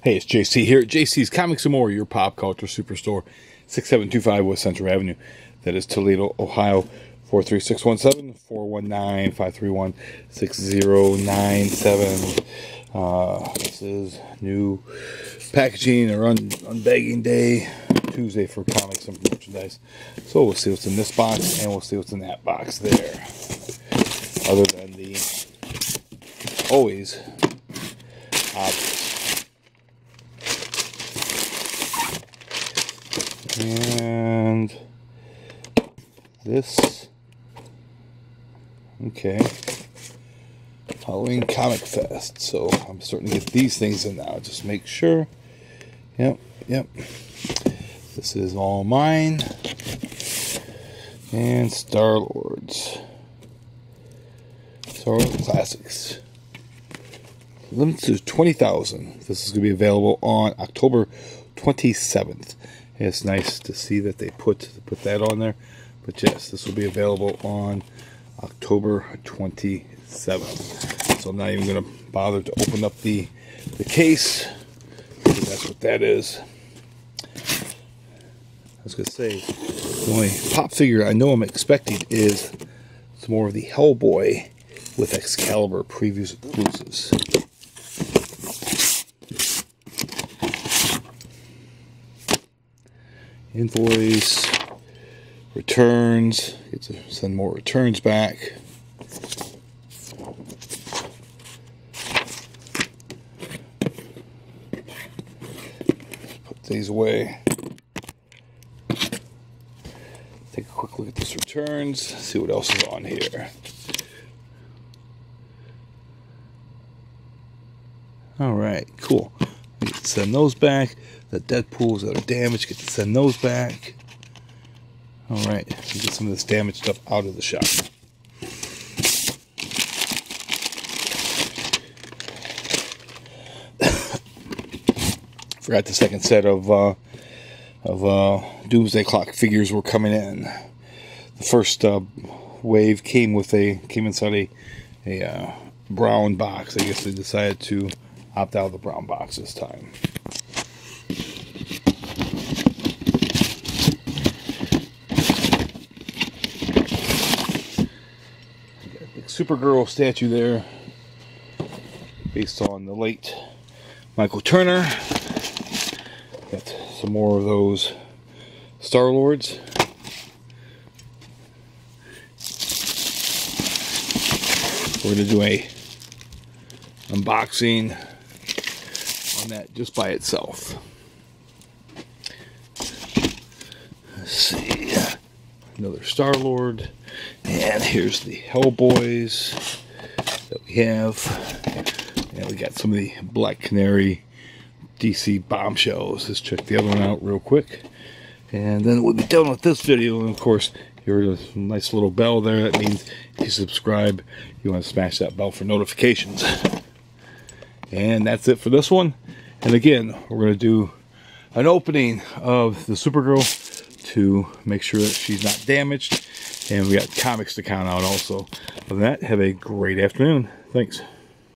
Hey, it's JC here at JC's Comics and More, your pop culture superstore, 6725 West Central Avenue. That is Toledo, Ohio, 43617, 419-531-6097. This is new packaging or unbagging day, Tuesday for comics and merchandise. So we'll see what's in this box and we'll see what's in that box there. Other than the always obvious. And this, okay, Halloween Comic Fest. So I'm starting to get these things in now. Just make sure. Yep. This is all mine. And Star-Lord's. Star-Lord Classics. Limited to 20,000. This is going to be available on October 27th. It's nice to see that they put that on there. But yes, this will be available on October 27th. So I'm not even going to bother to open up the case, because that's what that is. I was going to say, the only pop figure I know I'm expecting is some more of the Hellboy with Excalibur previews exclusives. Invoice, returns, get to send more returns back. Put these away. Take a quick look at this returns, see what else is on here. Alright, cool. We get to send those back. The Deadpools that are damaged, get to send those back. Alright, get some of this damaged stuff out of the shop. Forgot the second set of Doomsday Clock figures were coming in. The first wave came inside a brown box. I guess they decided to opt out of the brown box this time. Supergirl statue there, based on the late Michael Turner. Got some more of those Star-Lords. We're going to do a unboxing on that just by itself. Let's see, another Star-Lord. And here's the Hellboys that we have. And we got some of the Black Canary DC Bombshells. Let's check the other one out real quick. And then we'll be done with this video. And of course, here's a nice little bell there. That means if you subscribe, you want to smash that bell for notifications. And that's it for this one. And again, we're going to do an opening of the Supergirl to make sure that she's not damaged. And we got comics to count out also. Other than that, have a great afternoon. Thanks.